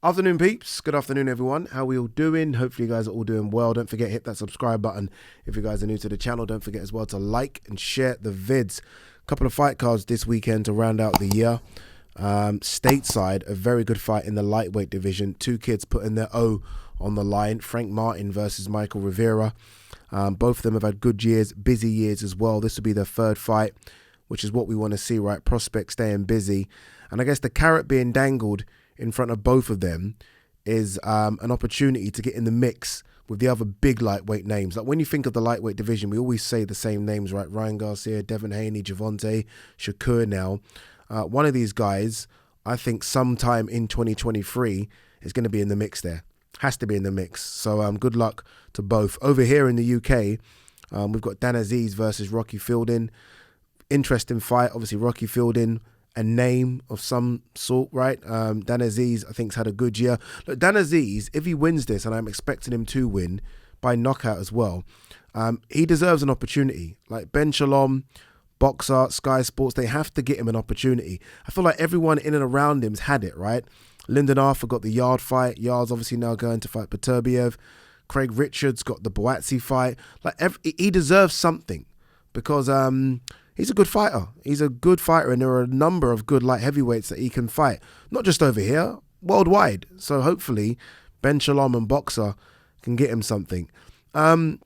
Afternoon, peeps. Good afternoon, everyone. How are we all doing? Hopefully you guys are all doing well. Don't forget, hit that subscribe button. If you guys are new to the channel, don't forget as well to like and share the vids. Couple of fight cards this weekend to round out the year. Stateside, a very good fight in the lightweight division. Two kids putting their O on the line. Frank Martin versus Michael Rivera. Both of them have had good years, busy years as well. This will be their third fight, which is what we want to see, right? Prospects staying busy. And I guess the carrot being dangled in front of both of them is an opportunity to get in the mix with the other big lightweight names. Like when you think of the lightweight division, we always say the same names, right? Ryan Garcia, Devin Haney, Javante, Shakur now. One of these guys, I think sometime in 2023 is going to be in the mix there. Has to be in the mix. So good luck to both. Over here in the UK, we've got Dan Aziz versus Rocky Fielding. Interesting fight. Obviously, Rocky Fielding, a name of some sort, right? Dan Aziz, I think, has had a good year. Look, Dan Aziz, if he wins this, and I'm expecting him to win by knockout as well, he deserves an opportunity. Like Ben Shalom, Boxer, Sky Sports, they have to get him an opportunity. I feel like everyone in and around him's had it, right? Lyndon Arthur got the Yard fight. Yard's obviously now going to fight Peterbiev. Craig Richards got the Boatsi fight. Like he deserves something because he's a good fighter. He's a good fighter, and there are a number of good light heavyweights that he can fight. Not just over here, worldwide. So hopefully Ben Shalom and Boxer can get him something. I'm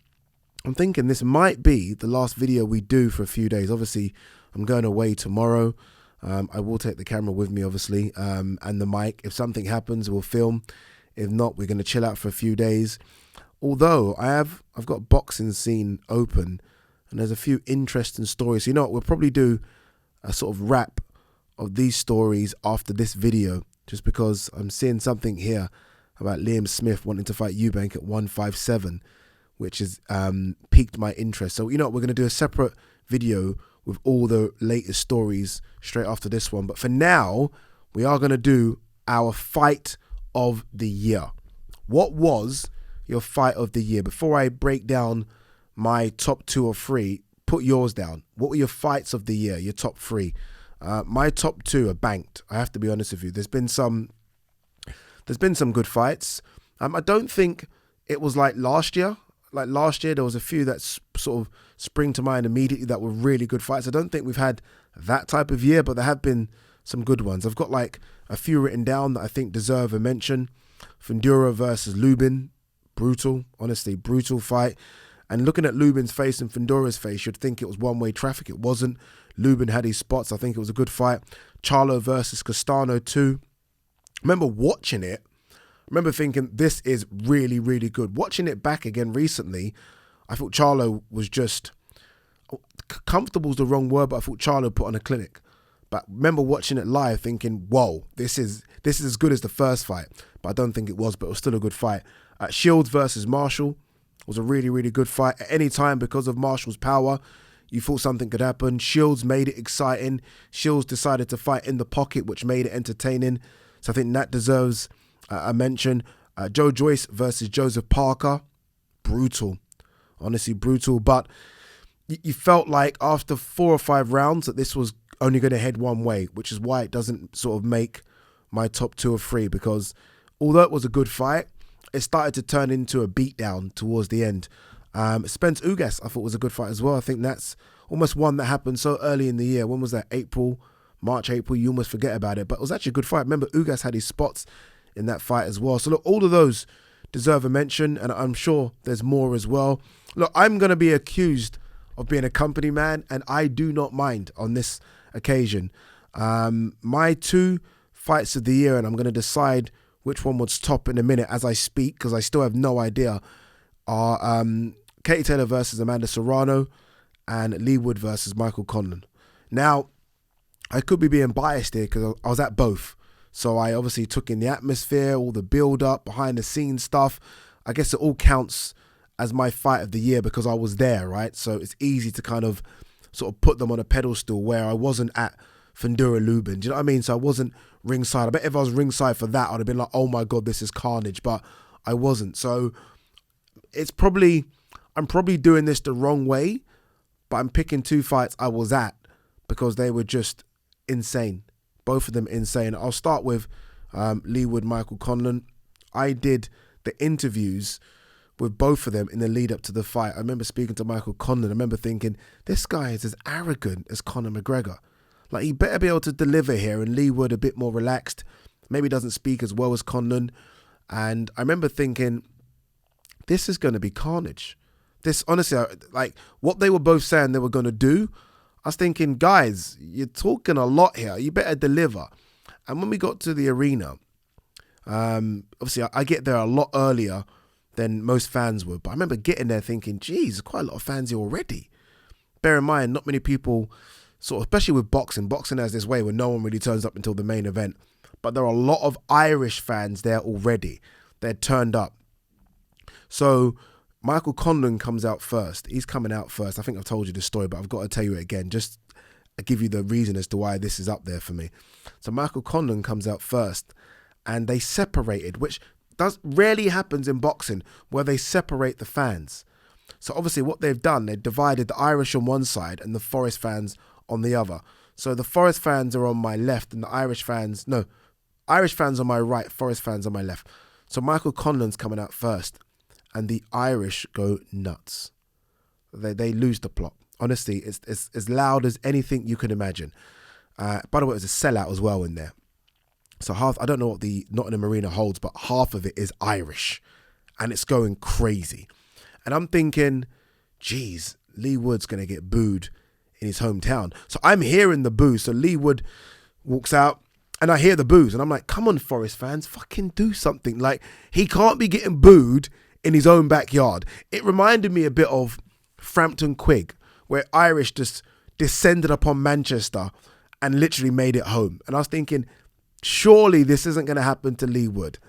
thinking this might be the last video we do for a few days. Obviously, I'm going away tomorrow. I will take the camera with me, obviously, and the mic. If something happens, we'll film. If not, we're going to chill out for a few days. Although I've got boxing scene open, and there's a few interesting stories. So you know what? We'll probably do a sort of wrap of these stories after this video, just because I'm seeing something here about Liam Smith wanting to fight Eubank at 157, which has piqued my interest. So you know what? We're going to do a separate video with all the latest stories straight after this one. But for now, we are going to do our fight of the year. What was your fight of the year? Before I break down my top 2 or 3, put yours down. What were your fights of the year, your top 3? My top 2 are banked. I have to be honest with you. There's been some good fights. I don't think it was like last year. Like last year, there was a few that sort of spring to mind immediately that were really good fights. I don't think we've had that type of year, but there have been some good ones. I've got like a few written down that I think deserve a mention. Fundura versus Lubin. Brutal. Honestly, brutal fight. And looking at Lubin's face and Fundura's face, you'd think it was one-way traffic. It wasn't. Lubin had his spots. I think it was a good fight. CHARLO versus CASTANO 2. I remember watching it. I remember thinking, this is really, really good. Watching it back again recently, I thought CHARLO was just... comfortable is the wrong word, but I thought CHARLO put on a clinic. But I remember watching it live thinking, whoa, this is as good as the first fight. But I don't think it was, but it was still a good fight. Shields versus Marshall was a really, really good fight. At any time, because of Marshall's power, you thought something could happen. Shields made it exciting. Shields decided to fight in the pocket, which made it entertaining. So I think that deserves a mention. JOYCE versus Joseph Parker. Brutal. Honestly, brutal. But you felt like after 4 or 5 rounds that this was only going to head one way, which is why it doesn't sort of make my top 2 or 3, because although it was a good fight, it started to turn into a beatdown towards the end. Spence Ugas, I thought, was a good fight as well. I think that's almost one that happened so early in the year. When was that? March, April, you almost forget about it. But it was actually a good fight. Remember, Ugas had his spots in that fight as well. So look, all of those deserve a mention, and I'm sure there's more as well. Look, I'm going to be accused of being a company man, and I do not mind on this occasion. My 2 fights of the year, and I'm going to decide which one was top in a minute as I speak, because I still have no idea, are Katie Taylor versus Amanda Serrano and Lee Wood versus Michael Conlan. Now, I could be being biased here because I was at both. So I obviously took in the atmosphere, all the build-up, behind-the-scenes stuff. I guess it all counts as my fight of the year because I was there, right? So it's easy to kind of sort of put them on a pedestal where I wasn't at Fundura Lubin. Do you know what I mean? So I wasn't ringside. I bet if I was ringside for that, I'd have been like, oh my God, this is carnage. But I wasn't. So I'm probably doing this the wrong way, but I'm picking 2 fights I was at because they were just insane. Both of them insane. I'll start with Lee Wood, Michael Conlan. I did the interviews with both of them in the lead up to the fight. I remember speaking to Michael Conlan. I remember thinking, this guy is as arrogant as Conor McGregor. Like, he better be able to deliver here. And Lee Wood a bit more relaxed. Maybe doesn't speak as well as Conlan. And I remember thinking, this is going to be carnage. This, honestly, like what they were both saying they were going to do, I was thinking, guys, you're talking a lot here. You better deliver. And when we got to the arena, obviously I get there a lot earlier than most fans would. But I remember getting there thinking, geez, quite a lot of fans here already. Bear in mind, not many people, sort of, especially with boxing. Boxing has this way where no one really turns up until the main event. But there are a lot of Irish fans there already. They're turned up. So Michael Conlan comes out first. He's coming out first. I think I've told you this story, but I've got to tell you it again. Just give you the reason as to why this is up there for me. So Michael Conlan comes out first and they separated, which rarely happens in boxing, where they separate the fans. So obviously what they've done, they've divided the Irish on one side and the Forest fans on the other. So the Forest fans are on my left and the Irish fans on my right, Forest fans on my left. So Michael Conlan's coming out first and the Irish go nuts. They lose the plot. Honestly, it's as loud as anything you can imagine. By the way, it was a sellout as well in there. So I don't know what the Nottingham Arena holds, but half of it is Irish and it's going crazy. And I'm thinking, geez, Lee Wood's going to get booed in his hometown. So I'm hearing the boos. So Lee Wood walks out and I hear the boos and I'm like, come on, Forest fans, fucking do something. Like, he can't be getting booed in his own backyard. It reminded me a bit of Frampton Quig, where Irish just descended upon Manchester and literally made it home. And I was thinking, surely this isn't going to happen to Lee Wood.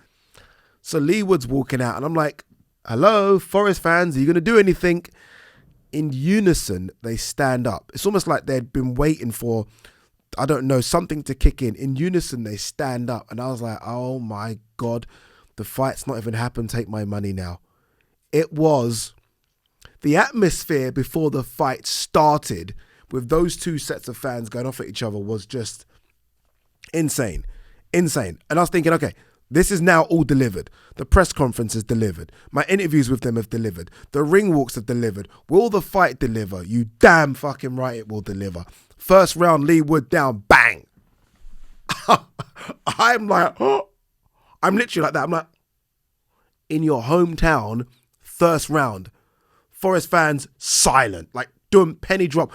So Lee Wood's walking out and I'm like, hello, Forest fans, are you going to do anything? In unison, they stand up. It's almost like they'd been waiting for, I don't know, something to kick in. In unison, they stand up. And I was like, oh my God, the fight's not even happened. Take my money now. It was the atmosphere before the fight started with those two sets of fans going off at each other was just insane. And I was thinking, okay, this is now all delivered. The press conference is delivered. My interviews with them have delivered. The ring walks have delivered. Will the fight deliver? You damn fucking right it will deliver. First round, Lee Wood down, bang. I'm like, oh. I'm literally like that. I'm like, in your hometown, first round, Forest fans silent, like doing penny drop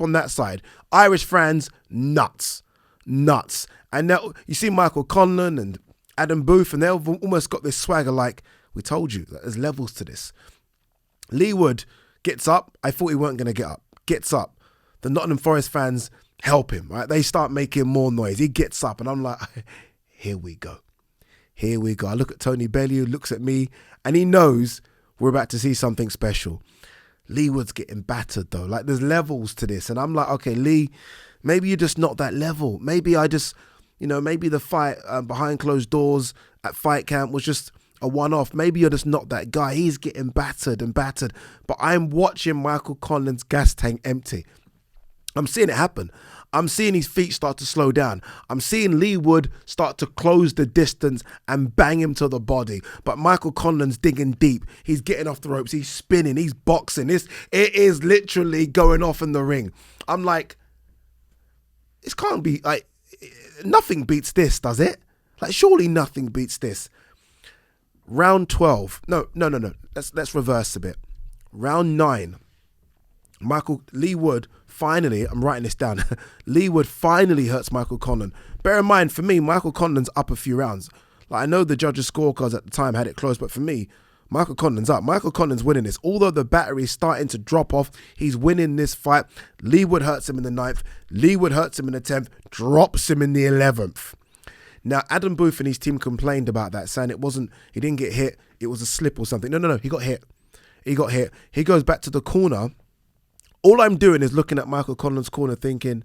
on that side. Irish fans, nuts. And now you see Michael Conlan and Adam Booth, and they've almost got this swagger like, we told you, that there's levels to this. Lee Wood gets up. I thought he weren't going to get up. Gets up. The Nottingham Forest fans help him, right? They start making more noise. He gets up, and I'm like, here we go. I look at Tony Bellew, looks at me, and he knows we're about to see something special. Lee Wood's getting battered, though. Like, there's levels to this. And I'm like, okay, Lee, maybe you're just not that level. Maybe maybe the fight behind closed doors at fight camp was just a one-off. Maybe you're just not that guy. He's getting battered. But I'm watching Michael Conlan's gas tank empty. I'm seeing it happen. I'm seeing his feet start to slow down. I'm seeing Lee Wood start to close the distance and bang him to the body. But Michael Conlan's digging deep. He's getting off the ropes. He's spinning. He's boxing. It is literally going off in the ring. I'm like, this can't be, like, nothing beats this, does it? Like, surely nothing beats this. Round 12. No. Let's reverse a bit. Round 9. Lee Wood finally, I'm writing this down. Lee Wood finally hurts Michael Conlan. Bear in mind, for me, Michael Conlan's up a few rounds. Like, I know the judges' scorecards at the time had it close, but for me, Michael Conlan's up. Michael Conlan's winning this. Although the battery is starting to drop off, he's winning this fight. Lee Wood hurts him in the 9th. Lee Wood hurts him in the 10th. Drops him in the 11th. Now, Adam Booth and his team complained about that, saying he didn't get hit. It was a slip or something. No. He got hit. He goes back to the corner. All I'm doing is looking at Michael Conlan's corner thinking,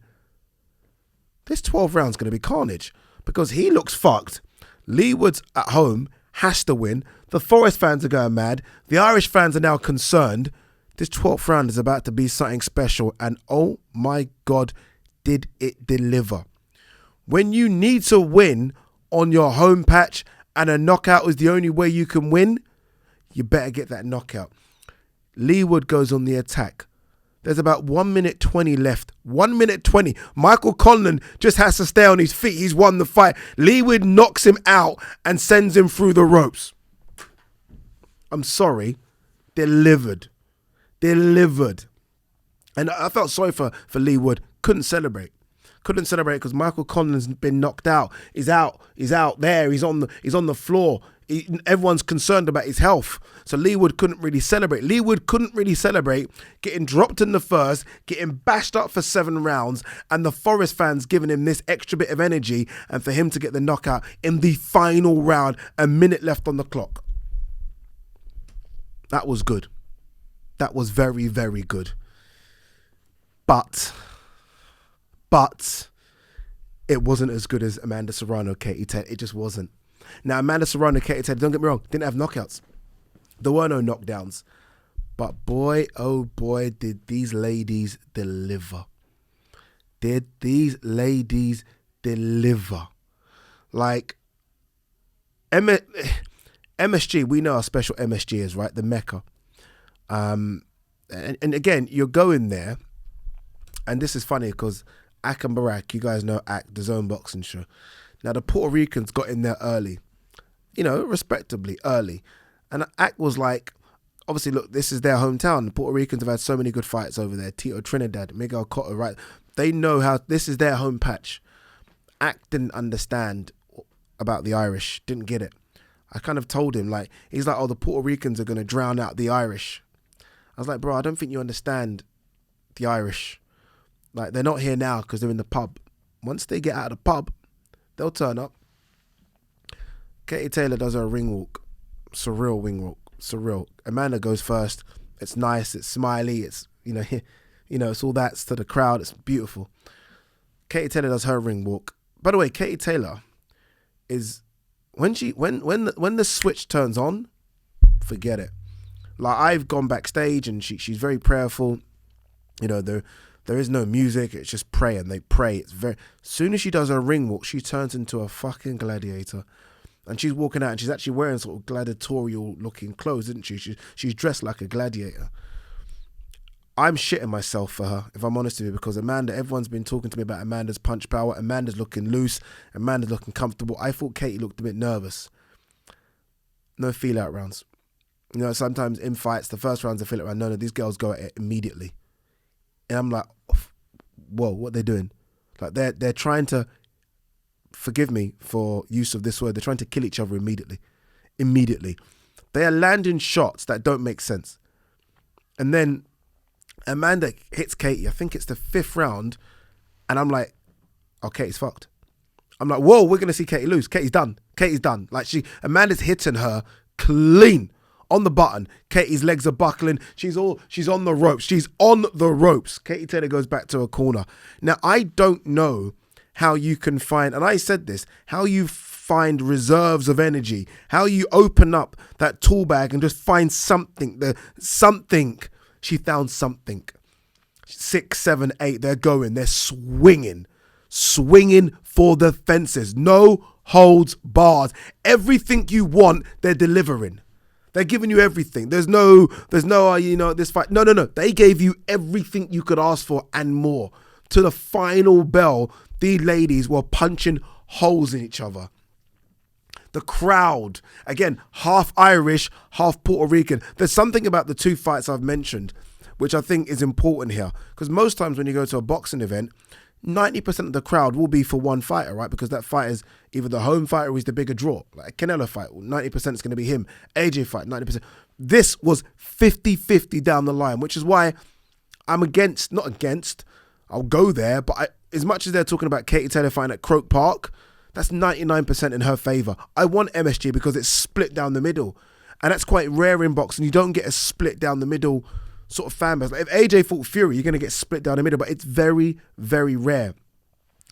this 12 round's going to be carnage because he looks fucked. Lee Wood's at home, has to win. The Forest fans are going mad. The Irish fans are now concerned. This 12th round is about to be something special. And oh my God, did it deliver. When you need to win on your home patch and a knockout is the only way you can win, you better get that knockout. Leigh Wood goes on the attack. There's about 1 minute 20 left. 1 minute 20. Michael Conlan just has to stay on his feet. He's won the fight. Leigh Wood knocks him out and sends him through the ropes. I'm sorry. Delivered. And I felt sorry for Leigh Wood. Couldn't celebrate because Michael Conlan's been knocked out. He's out there. He's on the floor. Everyone's concerned about his health. So Leigh Wood couldn't really celebrate. Leigh Wood couldn't really celebrate getting dropped in the first, getting bashed up for 7 rounds, and the Forest fans giving him this extra bit of energy, and for him to get the knockout in the final round, a minute left on the clock. That was good. That was very, very good. But it wasn't as good as Amanda Serrano, Katie Taylor. It just wasn't. Now, Amanda Serrano, Katie Taylor, don't get me wrong, didn't have knockouts. There were no knockdowns. But boy, oh boy, did these ladies deliver. Did these ladies deliver? Like, MSG, we know how special MSG is, right? The Mecca. And again, you're going there, and this is funny because Ak and Barack, you guys know Ak, the Zone Boxing show. Now, the Puerto Ricans got in there early, respectably early. And Ak was like, obviously, look, this is their hometown. The Puerto Ricans have had so many good fights over there. Tito Trinidad, Miguel Cotto, right? They know how this is their home patch. Ak didn't understand about the Irish, didn't get it. I kind of told him, he's like, oh, the Puerto Ricans are going to drown out the Irish. I was like, bro, I don't think you understand the Irish. They're not here now because they're in the pub. Once they get out of the pub, they'll turn up. Katie Taylor does her ring walk. Surreal wing walk. Surreal. Amanda goes first. It's nice. It's smiley. It's, it's all that to the crowd. It's beautiful. Katie Taylor does her ring walk. By the way, Katie Taylor is, when the switch turns on, forget it. I've gone backstage and she's very prayerful. There is no music. It's just pray, and they pray. It's very. As soon as she does her ring walk, she turns into a fucking gladiator, and she's walking out, and she's actually wearing sort of gladiatorial looking clothes, isn't she? She's dressed like a gladiator. I'm shitting myself for her, if I'm honest with you, because Amanda. Everyone's been talking to me about Amanda's punch power. Amanda's looking loose. Amanda's looking comfortable. I thought Katie looked a bit nervous. No feel out rounds. Sometimes in fights, the first rounds I feel it round. No, these girls go at it immediately. And I'm like, whoa, what are they doing? They're trying to, forgive me for use of this word, they're trying to kill each other immediately. They are landing shots that don't make sense. And then Amanda hits Katie, I think it's the 5th round, and I'm like, oh, Katie's fucked. I'm like, whoa, we're going to see Katie lose. Katie's done. Amanda's hitting her clean. On the button, Katie's legs are buckling. She's on the ropes. Katie Taylor goes back to her corner. Now, I don't know how you can find, and I said this, how you find reserves of energy, how you open up that tool bag and just find something. She found something. 6, 7, 8, they're going. They're swinging for the fences. No holds barred. Everything you want, they're delivering. They're giving you everything. There's no, this fight. No. They gave you everything you could ask for and more. To the final bell, these ladies were punching holes in each other. The crowd, again, half Irish, half Puerto Rican. There's something about the 2 fights I've mentioned, which I think is important here. Because most times when you go to a boxing event, 90% of the crowd will be for one fighter, right? Because that fight is either the home fighter or is the bigger draw. Like a Canelo fight, 90% is going to be him. AJ fight, 90%. This was 50-50 down the line, which is why I'm not against, I'll go there, but as much as they're talking about Katie Taylor fighting at Croke Park, that's 99% in her favour. I want MSG because it's split down the middle. And that's quite rare in boxing. You don't get a split down the middle sort of fan base. If AJ fought Fury, you're going to get split down the middle, but it's very, very rare.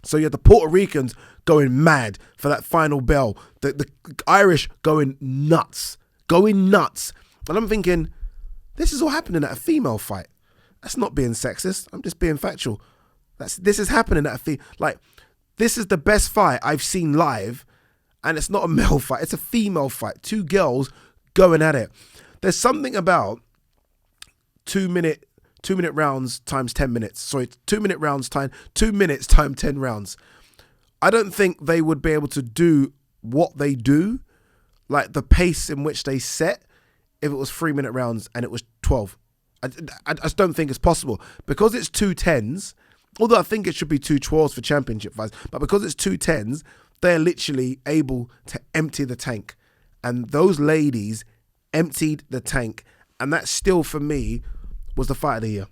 So you have the Puerto Ricans going mad for that final bell. The Irish going nuts. And I'm thinking, this is all happening at a female fight. That's not being sexist. I'm just being factual. This is happening at a this is the best fight I've seen live And it's not a male fight, it's a female fight. Two girls going at it. There's something about 2 minute rounds times 10 minutes. Sorry, 2 minute rounds time, 2 minutes time 10 rounds. I don't think they would be able to do what they do, like the pace in which they set, if it was 3 minute rounds and it was 12. I just don't think it's possible. Because it's 2 10s, although I think it should be 2 12s for championship fights, but because it's 2 10s, they're literally able to empty the tank. And those ladies emptied the tank. And that still, for me, was the fight of the year.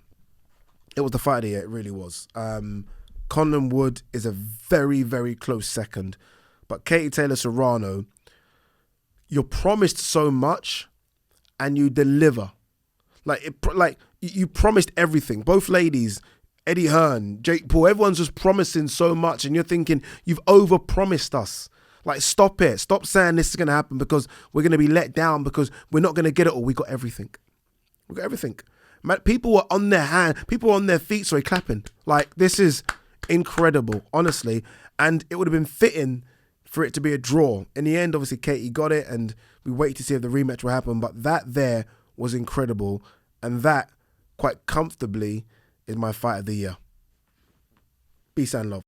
It was the fight of the year. It really was. Conlan Wood is a very, very close second. But Katie Taylor-Serrano, you're promised so much and you deliver. Like you promised everything. Both ladies, Eddie Hearn, Jake Paul, everyone's just promising so much, and you're thinking, you've over-promised us. Like, stop it. Stop saying this is going to happen because we're going to be let down because we're not going to get it all. We got everything. We got everything. Man, people were on their feet, sorry, clapping. Like, this is incredible, honestly. And it would have been fitting for it to be a draw. In the end, obviously, Katie got it, and we wait to see if the rematch will happen. But that there was incredible. And that, quite comfortably, is my fight of the year. Peace and love.